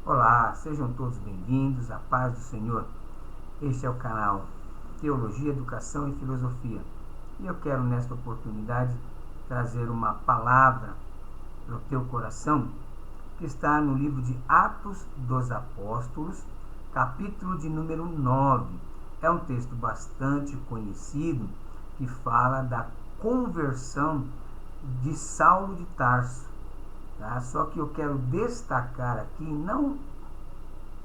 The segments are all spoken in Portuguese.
Olá, sejam todos bem-vindos, a paz do Senhor. Este é o canal Teologia, Educação e Filosofia. E eu quero, nesta oportunidade, trazer uma palavra para o teu coração, que está no livro de Atos dos Apóstolos, capítulo de número 9. É um texto bastante conhecido, que fala da conversão de Saulo de Tarso. Tá? Só que eu quero destacar aqui, não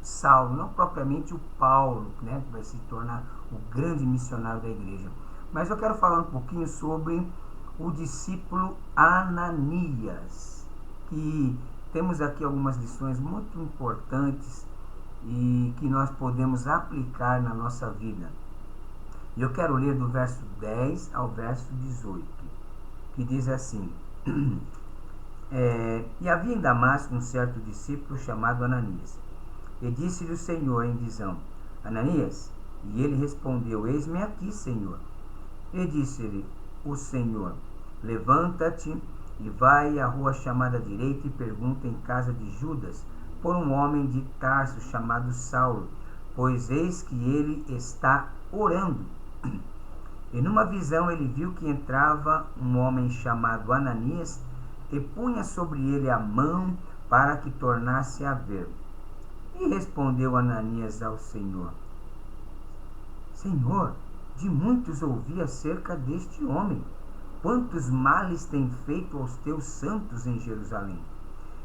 Saulo, não propriamente o Paulo, né, que vai se tornar o grande missionário da igreja, mas eu quero falar um pouquinho sobre o discípulo Ananias, que temos aqui algumas lições muito importantes e que nós podemos aplicar na nossa vida. E eu quero ler do verso 10 ao verso 18, que diz assim: E havia em Damasco um certo discípulo chamado Ananias. E disse-lhe o Senhor em visão: Ananias? E ele respondeu: Eis-me aqui, Senhor. E disse-lhe o Senhor: Levanta-te e vai à rua chamada direita e pergunta em casa de Judas por um homem de Tarso chamado Saulo, pois eis que ele está orando. E numa visão ele viu que entrava um homem chamado Ananias e punha sobre ele a mão para que tornasse a ver. E respondeu Ananias ao Senhor: Senhor, de muitos ouvi acerca deste homem, quantos males tem feito aos teus santos em Jerusalém.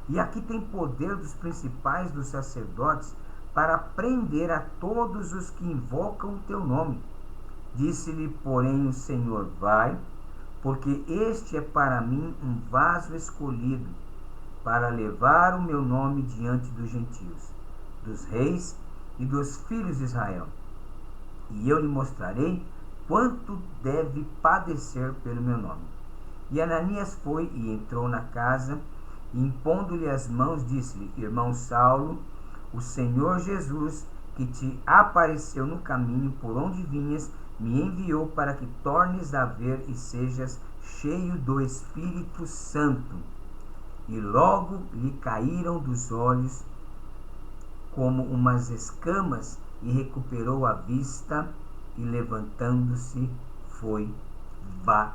E aqui tem poder dos principais dos sacerdotes para prender a todos os que invocam o teu nome. Disse-lhe, porém, o Senhor: Vai, porque este é para mim um vaso escolhido, para levar o meu nome diante dos gentios, dos reis e dos filhos de Israel. E eu lhe mostrarei quanto deve padecer pelo meu nome. E Ananias foi e entrou na casa, e impondo-lhe as mãos, disse-lhe: Irmão Saulo, o Senhor Jesus, que te apareceu no caminho por onde vinhas, me enviou para que tornes a ver e sejas cheio do Espírito Santo. E logo lhe caíram dos olhos como umas escamas, e recuperou a vista, e levantando-se foi batizado.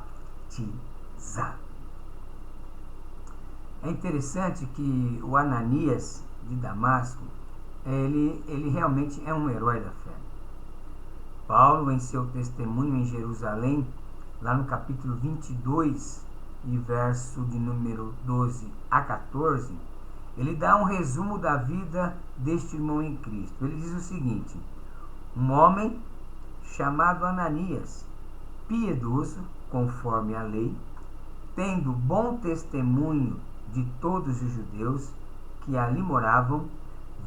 É interessante que o Ananias de Damasco, ele realmente é um herói da fé. Paulo, em seu testemunho em Jerusalém, lá no capítulo 22 e verso de número 12 a 14, ele dá um resumo da vida deste irmão em Cristo. Ele diz o seguinte: um homem chamado Ananias, piedoso conforme a lei, tendo bom testemunho de todos os judeus que ali moravam,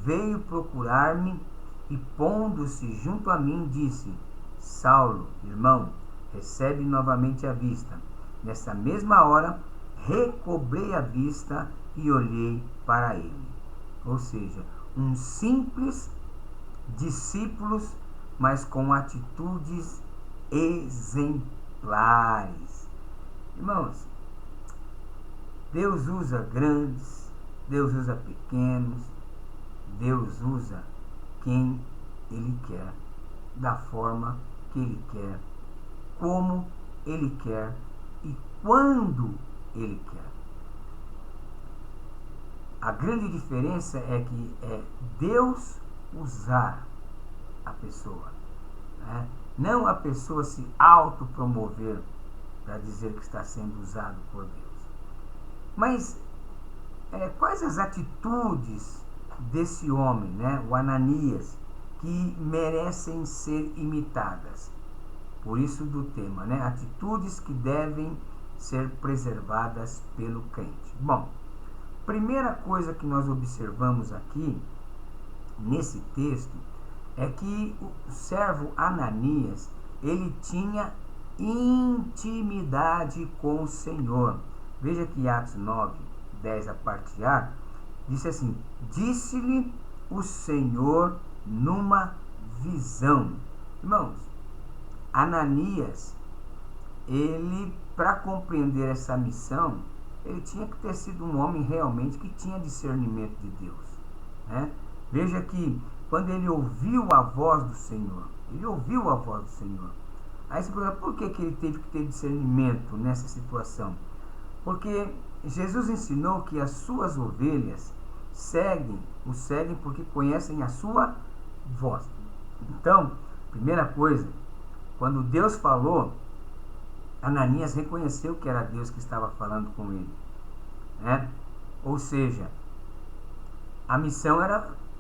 veio procurar-me e, pondo-se junto a mim, disse: Saulo, irmão, recebe novamente a vista. Nessa mesma hora, recobrei a vista e olhei para ele. Ou seja, um simples discípulo, mas com atitudes exemplares. Irmãos, Deus usa grandes, Deus usa pequenos, Deus usa quem Ele quer, da forma que Ele quer, como Ele quer e quando Ele quer. A grande diferença é que é Deus usar a pessoa, né? Não a pessoa se autopromover para dizer que está sendo usado por Deus. Mas quais as atitudes desse homem, né, o Ananias, que merecem ser imitadas? Por isso do tema, né, atitudes que devem ser preservadas pelo crente. Bom, primeira coisa que nós observamos aqui nesse texto é que o servo Ananias, ele tinha intimidade com o Senhor. Veja que Atos 9, 10, a parte A, disse assim: disse-lhe o Senhor numa visão. Irmãos, Ananias, ele, para compreender essa missão, ele tinha que ter sido um homem realmente que tinha discernimento de Deus, né? Veja que quando ele ouviu a voz do Senhor, ele ouviu a voz do Senhor. Aí você pergunta, por que ele teve que ter discernimento nessa situação? Porque Jesus ensinou que as suas ovelhas o seguem porque conhecem a sua voz. Então, primeira coisa, quando Deus falou, Ananias reconheceu que era Deus que estava falando com ele, né? Ou seja, a missão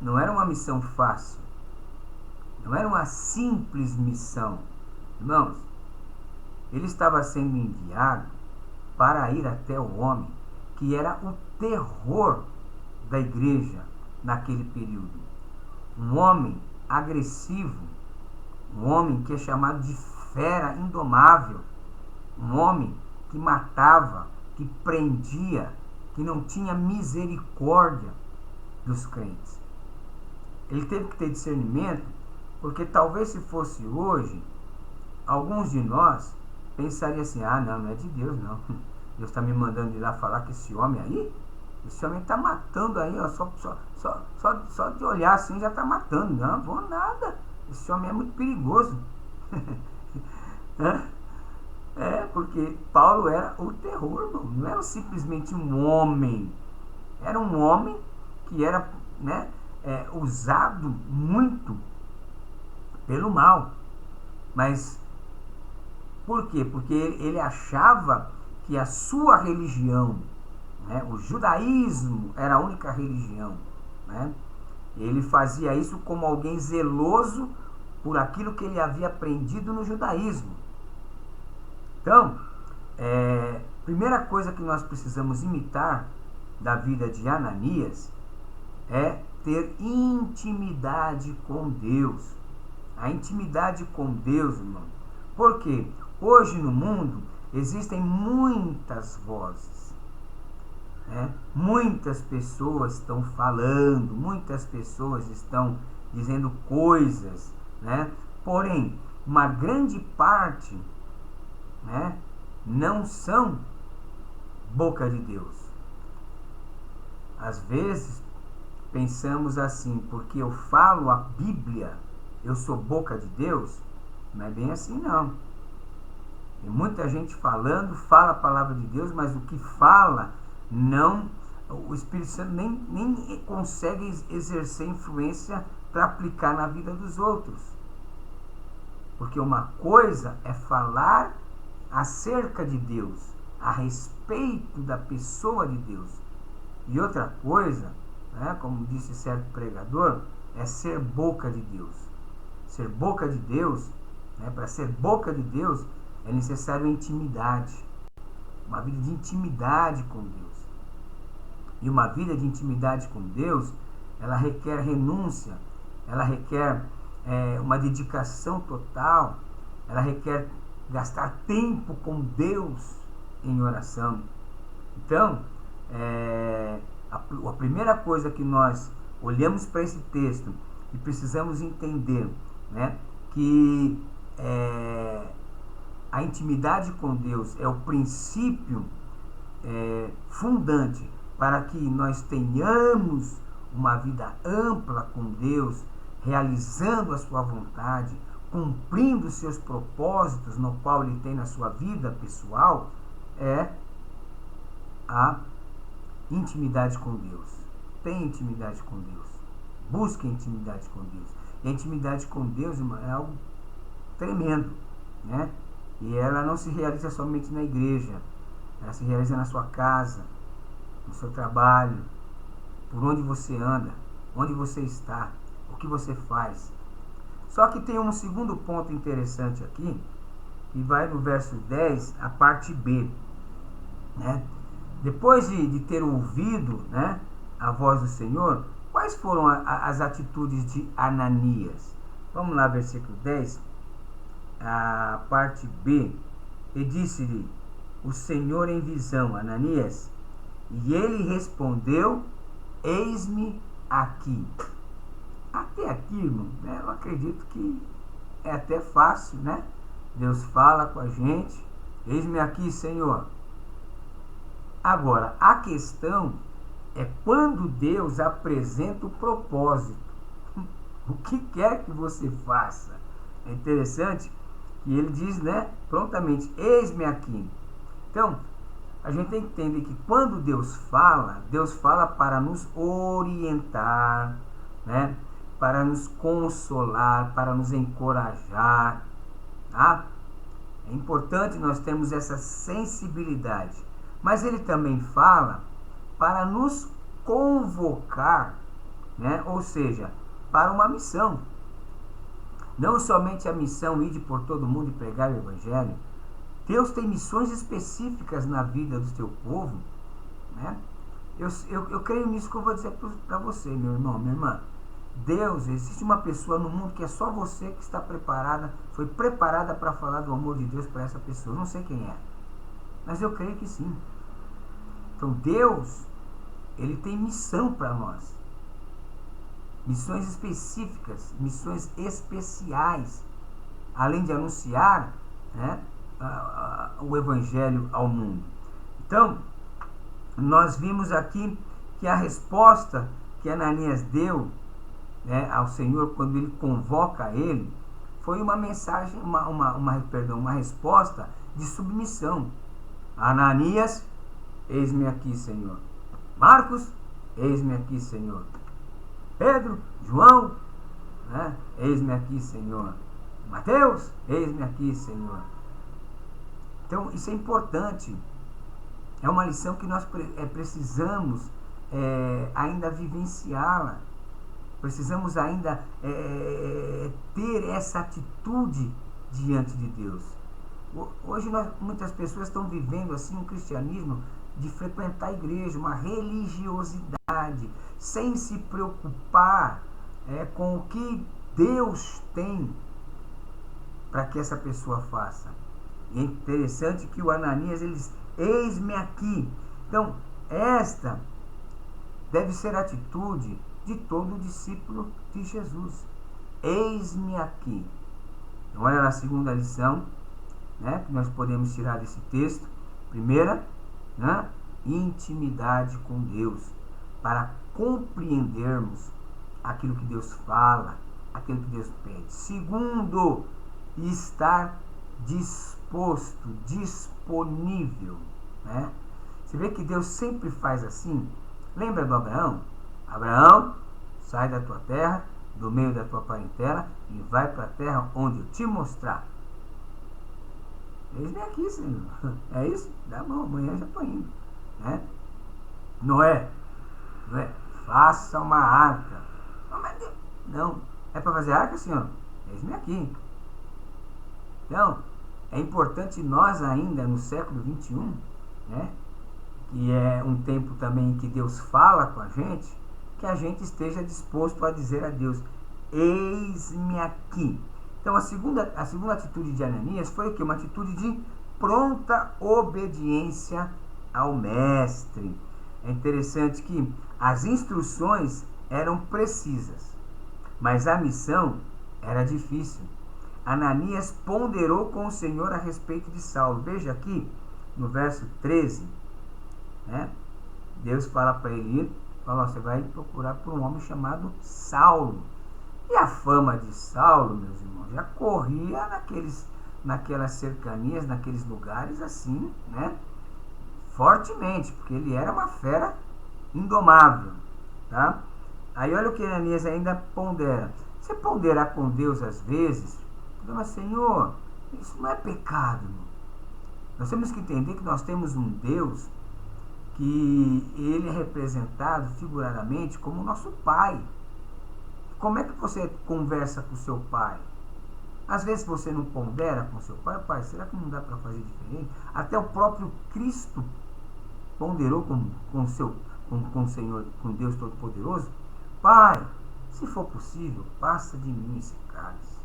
não era uma missão fácil, não era uma simples missão. Irmãos, ele estava sendo enviado para ir até o homem que era o terror da igreja naquele período. Um homem agressivo, um homem que é chamado de fera indomável, um homem que matava, que prendia, que não tinha misericórdia dos crentes. Ele teve que ter discernimento, porque talvez se fosse hoje, alguns de nós pensariam assim, não é de Deus não. Deus está me mandando ir lá falar que esse homem está matando aí, ó, só de olhar assim já está matando. Não vou nada, esse homem é muito perigoso. Porque Paulo era o terror, irmão. Não era simplesmente um homem, era um homem que era, né, usado muito pelo mal. Mas por quê? Porque ele achava que a sua religião, né, o judaísmo, era a única religião, né? Ele fazia isso como alguém zeloso por aquilo que ele havia aprendido no judaísmo. Então, primeira coisa que nós precisamos imitar da vida de Ananias é ter intimidade com Deus. A intimidade com Deus, irmão. Por quê? Hoje no mundo existem muitas vozes, né? Muitas pessoas estão falando, muitas pessoas estão dizendo coisas, né? Porém, uma grande parte, né, não são boca de Deus. Às vezes pensamos assim, porque eu falo a Bíblia, eu sou boca de Deus. Não é bem assim não. Tem muita gente falando, fala a palavra de Deus, mas o que fala, não, o Espírito Santo nem consegue exercer influência para aplicar na vida dos outros. Porque uma coisa é falar acerca de Deus, a respeito da pessoa de Deus. E outra coisa, né, como disse certo pregador, é ser boca de Deus. Ser boca de Deus, né, para ser boca de Deus, é necessário intimidade. Uma vida de intimidade com Deus. E uma vida de intimidade com Deus, ela requer renúncia, ela requer uma dedicação total, ela requer gastar tempo com Deus em oração. Então, a primeira coisa que nós olhamos para esse texto e precisamos entender, né, que a intimidade com Deus é o princípio fundante para que nós tenhamos uma vida ampla com Deus, realizando a sua vontade, cumprindo os seus propósitos no qual Ele tem na sua vida pessoal, é a intimidade com Deus. Tenha intimidade com Deus. Busque intimidade com Deus. E a intimidade com Deus, irmão, é algo tremendo, né? E ela não se realiza somente na igreja. Ela se realiza na sua casa, no seu trabalho, por onde você anda, onde você está, o que você faz. Só que tem um segundo ponto interessante aqui, que vai no verso 10, a parte B, né? Depois de ter ouvido, né, a voz do Senhor, quais foram as atitudes de Ananias? Vamos lá, versículo 10, a parte B. E disse-lhe o Senhor em visão, Ananias, e ele respondeu, eis-me aqui. Até aqui, irmão, né, eu acredito que é até fácil, né? Deus fala com a gente, eis-me aqui, Senhor. Agora, a questão é quando Deus apresenta o propósito. O que quer que você faça. É interessante que ele diz, né, prontamente, eis-me aqui. Então, a gente tem que entender que quando Deus fala para nos orientar, né, para nos consolar, para nos encorajar, tá? É importante nós termos essa sensibilidade. Mas ele também fala para nos convocar, né? Ou seja, para uma missão. Não somente a missão ir por todo mundo e pregar o evangelho. Deus tem missões específicas na vida do seu povo, né? Eu creio nisso que eu vou dizer para você, meu irmão, minha irmã. Deus, existe uma pessoa no mundo que é só você que está preparada, foi preparada para falar do amor de Deus para essa pessoa. Eu não sei quem é, mas eu creio que sim. Então Deus, ele tem missão para nós. Missões específicas, missões especiais, além de anunciar, né, o evangelho ao mundo. Então, nós vimos aqui que a resposta que Ananias deu, né, ao Senhor quando ele convoca ele, foi uma mensagem, uma resposta de submissão. Ananias, eis-me aqui, Senhor. Marcos, eis-me aqui, Senhor. Pedro, João, né, eis-me aqui, Senhor. Mateus, eis-me aqui, Senhor. Então, isso é importante. É uma lição que nós precisamos ainda vivenciá-la. Precisamos ainda ter essa atitude diante de Deus. Hoje muitas pessoas estão vivendo assim um cristianismo de frequentar a igreja, uma religiosidade, sem se preocupar com o que Deus tem para que essa pessoa faça. E é interessante que o Ananias, ele diz, eis-me aqui. Então, esta deve ser a atitude de todo discípulo de Jesus. Eis-me aqui. Então, olha na segunda lição, né, que nós podemos tirar desse texto. Primeira, né, intimidade com Deus, para compreendermos aquilo que Deus fala, aquilo que Deus pede. Segundo, estar disposto, disponível, né? Você vê que Deus sempre faz assim. Lembra do Abraão? Abraão, sai da tua terra, do meio da tua parentela e vai para a terra onde eu te mostrar. Eis-me aqui, Senhor. É isso? Dá bom, amanhã já estou indo, né? Noé, faça uma arca. Não, é para fazer arca, Senhor? Eis-me aqui. Então, é importante nós ainda no século XXI, né, que é um tempo também que Deus fala com a gente, que a gente esteja disposto a dizer a Deus, eis-me aqui. Então, a segunda atitude de Ananias foi o quê? Uma atitude de pronta obediência ao mestre. É interessante que as instruções eram precisas, mas a missão era difícil. Ananias ponderou com o Senhor a respeito de Saulo. Veja aqui, no verso 13, né? Deus fala para ele, você vai procurar por um homem chamado Saulo. E a fama de Saulo, meus irmãos, já corria naquelas cercanias, naqueles lugares assim, né? Fortemente, porque ele era uma fera indomável, tá? Aí olha o que Ananias ainda pondera. Você ponderar com Deus às vezes, mas Senhor, isso não é pecado. Nós temos que entender que nós temos um Deus que ele é representado figuradamente como nosso Pai. Como é que você conversa com o seu Pai? Às vezes você não pondera com o seu Pai. Pai, será que não dá para fazer diferente? Até o próprio Cristo ponderou com o Senhor, com Deus Todo-Poderoso. Pai, se for possível, passa de mim esse cálice.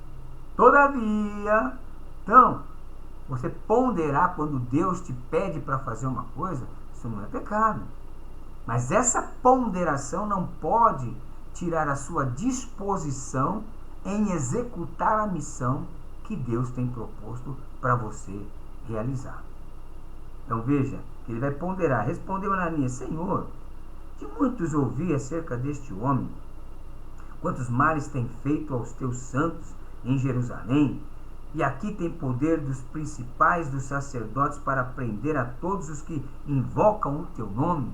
Todavia, então, você ponderar quando Deus te pede para fazer uma coisa, isso não é pecado. Mas essa ponderação não pode tirar a sua disposição em executar a missão que Deus tem proposto para você realizar. Então veja, que ele vai ponderar. Respondeu Ananias, Senhor, que muitos ouvi acerca deste homem, quantos males tem feito aos teus santos em Jerusalém, e aqui tem poder dos principais dos sacerdotes para prender a todos os que invocam o teu nome.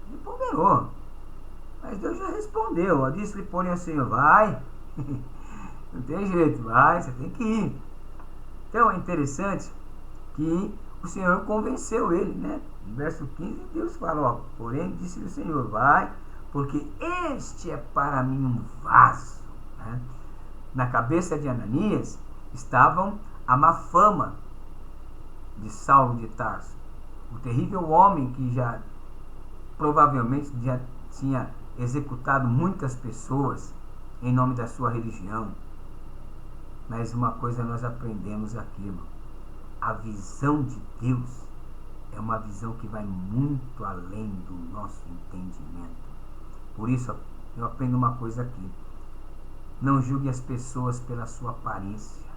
Ele ponderou, mas Deus já respondeu. Disse-lhe, porém, ao Senhor: vai, não tem jeito, vai, você tem que ir. Então é interessante que o Senhor convenceu ele, né? No verso 15, Deus fala: porém, disse-lhe o Senhor: vai, porque este é para mim um vaso, né? Na cabeça de Ananias estavam a má fama de Saulo de Tarso, o terrível homem que já provavelmente já tinha executado muitas pessoas em nome da sua religião. Mas uma coisa nós aprendemos aqui, irmão: a visão de Deus é uma visão que vai muito além do nosso entendimento. Por isso eu aprendo uma coisa aqui: não julgue as pessoas pela sua aparência.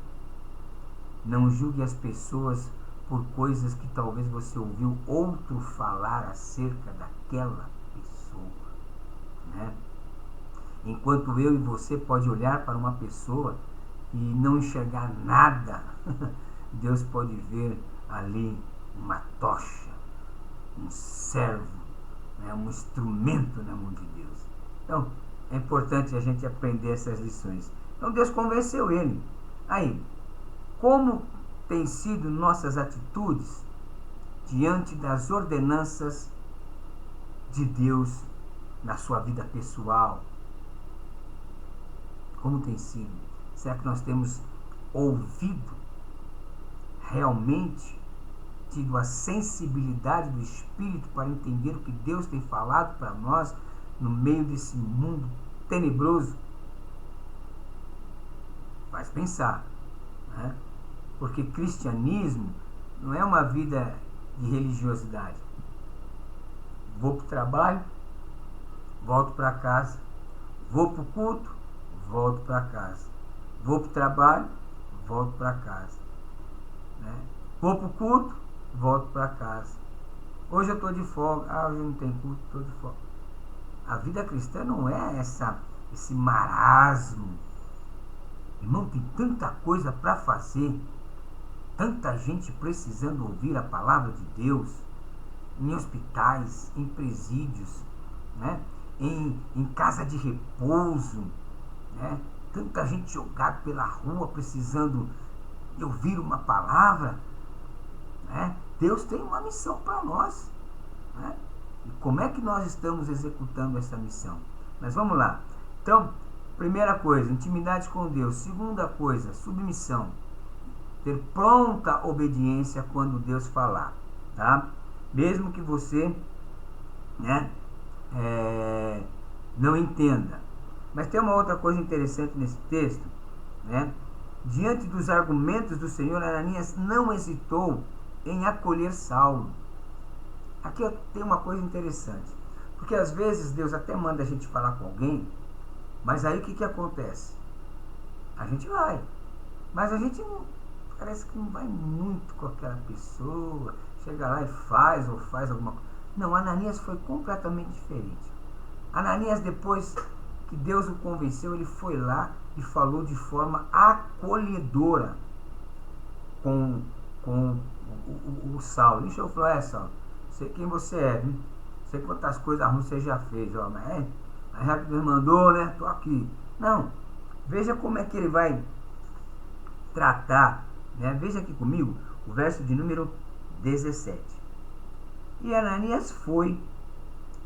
Não julgue as pessoas por coisas que talvez você ouviu outro falar acerca daquela pessoa, né? Enquanto eu e você pode olhar para uma pessoa e não enxergar nada, Deus pode ver ali uma tocha, um servo, né? Um instrumento na mão de Deus. Então é importante a gente aprender essas lições. Então Deus convenceu ele. Aí, como tem sido nossas atitudes diante das ordenanças de Deus na sua vida pessoal? Como tem sido? Será que nós temos ouvido realmente, tido a sensibilidade do Espírito para entender o que Deus tem falado para nós no meio desse mundo tenebroso? Faz pensar, né? Porque cristianismo não é uma vida de religiosidade. Vou para o trabalho, volto para casa. Vou para o culto, volto para casa. Vou para o trabalho, volto para casa, né? Vou para o culto, volto para casa. Hoje eu estou de folga. Hoje não tem culto, estou de folga. A vida cristã não é esse marasmo. Irmão, tem tanta coisa para fazer, tanta gente precisando ouvir a palavra de Deus, em hospitais, em presídios, né? em casa de repouso, né? Tanta gente jogada pela rua precisando de ouvir uma palavra, né? Deus tem uma missão para nós, né? E como é que nós estamos executando essa missão? Mas vamos lá. Então, primeira coisa, intimidade com Deus. Segunda coisa, submissão. Ter pronta obediência quando Deus falar, tá? Mesmo que você, né, não entenda. Mas tem uma outra coisa interessante nesse texto, né? Diante dos argumentos do Senhor, Ananias não hesitou em acolher Saulo. Aqui tem uma coisa interessante, porque às vezes Deus até manda a gente falar com alguém, mas aí o que acontece? A gente vai, mas a gente não, parece que não vai muito com aquela pessoa, chega lá e faz alguma coisa. Não, Ananias foi completamente diferente. Ananias, depois que Deus o convenceu, ele foi lá e falou de forma acolhedora com o Saulo. Ele chegou e falou: Saulo, sei quem você é, viu? Sei quantas coisas ruins você já fez, ó, mas já que Deus mandou, né? Tô aqui. Não, veja como é que ele vai tratar, né? Veja aqui comigo o verso de número 17. E Ananias foi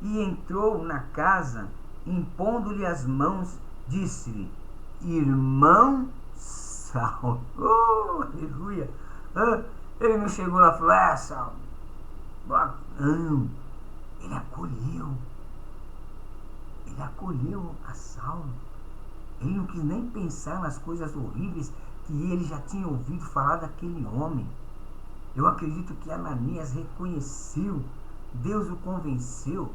e entrou na casa, impondo-lhe as mãos, disse-lhe: irmão Saulo. Oh, aleluia. Ele não chegou lá e falou: Saulo. Não, ele acolheu a Saulo. Ele não quis nem pensar nas coisas horríveis que ele já tinha ouvido falar daquele homem. Eu acredito que Ananias reconheceu, Deus o convenceu,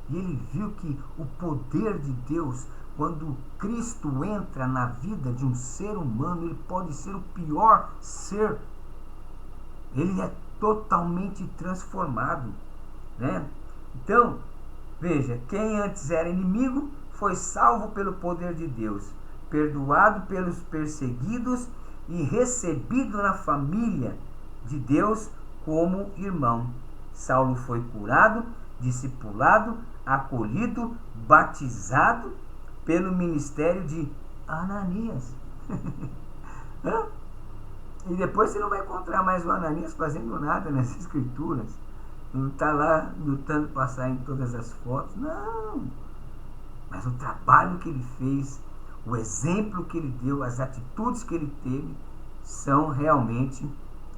e ele viu que o poder de Deus, quando Cristo entra na vida de um ser humano, ele pode ser o pior ser. Ele é totalmente transformado, né? Então, Veja, quem antes era inimigo foi salvo pelo poder de Deus, perdoado pelos perseguidos e recebido na família de Deus como irmão. Saulo foi curado, discipulado, acolhido, batizado pelo ministério de Ananias. E depois você não vai encontrar mais o Ananias fazendo nada nas escrituras. Não está lá lutando para sair em todas as fotos. Não. Mas o trabalho que ele fez, o exemplo que ele deu, as atitudes que ele teve, são realmente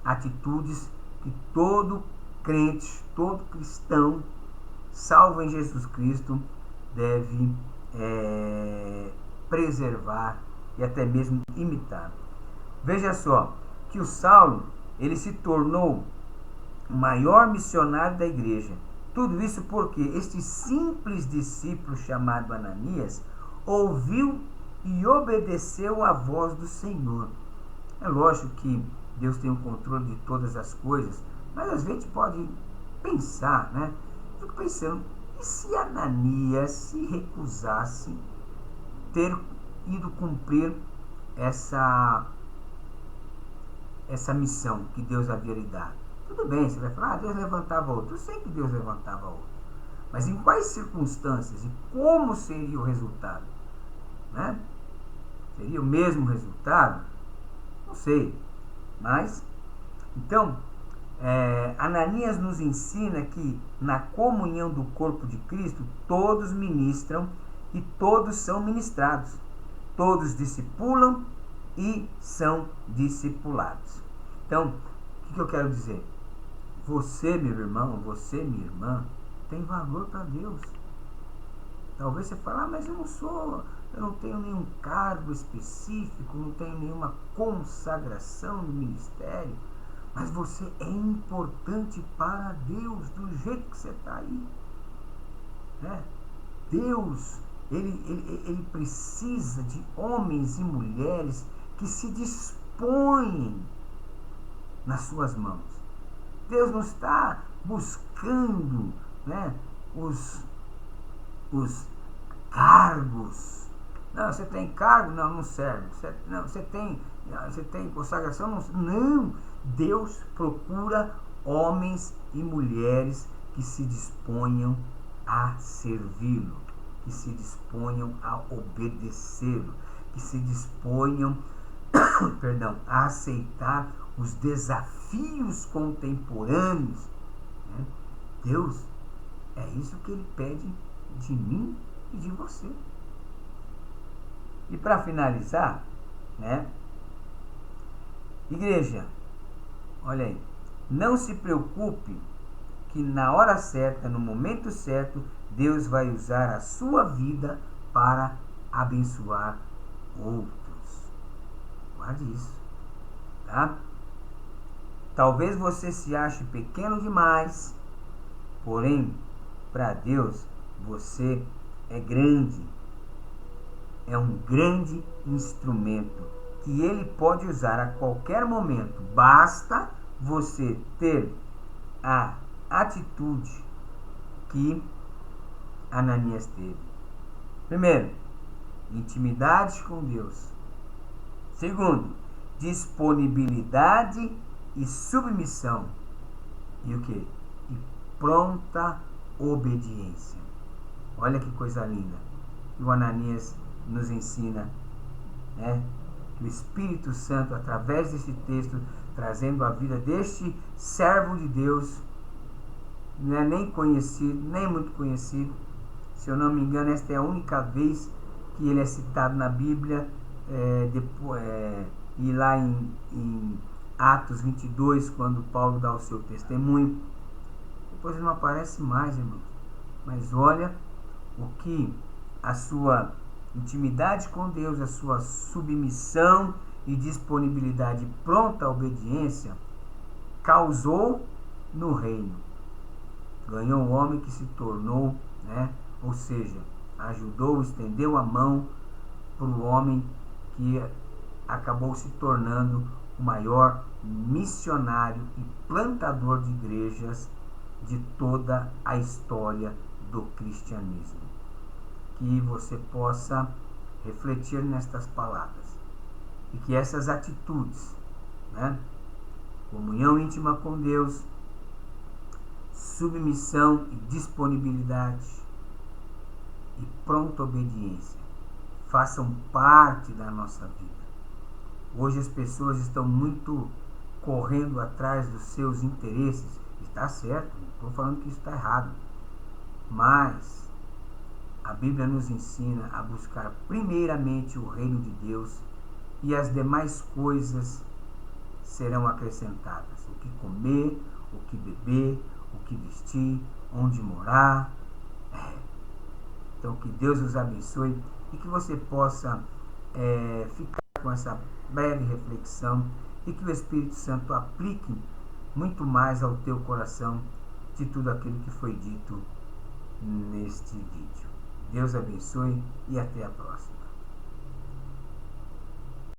atitudes que todo crente, todo cristão, salvo em Jesus Cristo, deve preservar e até mesmo imitar. Veja só, que o Saulo, ele se tornou o maior missionário da igreja. Tudo isso porque este simples discípulo chamado Ananias ouviu e obedeceu à voz do Senhor. É lógico que Deus tem o controle de todas as coisas, mas às vezes pode pensar, né? Fico pensando, e se Ananias se recusasse ter ido cumprir essa missão que Deus havia lhe dado? Tudo bem, você vai falar, Deus levantava outro. Eu sei que Deus levantava outro. Mas em quais circunstâncias e como seria o resultado? Né? Seria o mesmo resultado? Não sei. Mas, então, Ananias nos ensina que na comunhão do corpo de Cristo, todos ministram e todos são ministrados. Todos discipulam e são discipulados. Então, o que eu quero dizer? Você, meu irmão, você, minha irmã, tem valor para Deus. Talvez você fale, mas eu não tenho nenhum cargo específico, não tenho nenhuma consagração no ministério, mas você é importante para Deus, do jeito que você está aí. Né? Deus, ele precisa de homens e mulheres que se dispõem nas suas mãos. Deus não está buscando, né, os cargos. Não, você tem cargo? Não, não serve. Você tem consagração? Não. Deus procura homens e mulheres que se disponham a servi-lo, que se disponham a obedecê-lo, que se disponham a aceitar os desafios contemporâneos. Né? Deus, é isso que ele pede de mim e de você. E para finalizar, né? Igreja, olha aí, não se preocupe que na hora certa, no momento certo, Deus vai usar a sua vida para abençoar outros. Guarde isso, tá? Talvez você se ache pequeno demais, porém, para Deus, você é grande. É um grande instrumento que Ele pode usar a qualquer momento. Basta você ter a atitude que Ananias teve. Primeiro, intimidade com Deus. Segundo, disponibilidade e submissão. E o que? E pronta obediência. Olha que coisa linda. E o Ananias nos ensina, né, que o Espírito Santo, através desse texto, trazendo a vida deste servo de Deus, não é nem conhecido, nem muito conhecido. Se eu não me engano, esta é a única vez que ele é citado na Bíblia, e lá em Atos 22, quando Paulo dá o seu testemunho. Depois ele não aparece mais, irmão. Mas olha o que a sua intimidade com Deus, a sua submissão e disponibilidade pronta à obediência causou no reino. Ganhou um homem que se tornou, né, ou seja, ajudou, estendeu a mão para o homem que acabou se tornando o maior missionário e plantador de igrejas de toda a história do cristianismo. Que você possa refletir nestas palavras e que essas atitudes, né, comunhão íntima com Deus, submissão e disponibilidade e pronta obediência façam parte da nossa vida. Hoje as pessoas estão muito correndo atrás dos seus interesses. Está certo, não estou falando que isso está errado. Mas a Bíblia nos ensina a buscar primeiramente o reino de Deus e as demais coisas serão acrescentadas. O que comer, o que beber, o que vestir, onde morar. Então que Deus os abençoe e que você possa ficar com essa breve reflexão e que o Espírito Santo aplique muito mais ao teu coração de tudo aquilo que foi dito neste vídeo. Deus abençoe e até a próxima.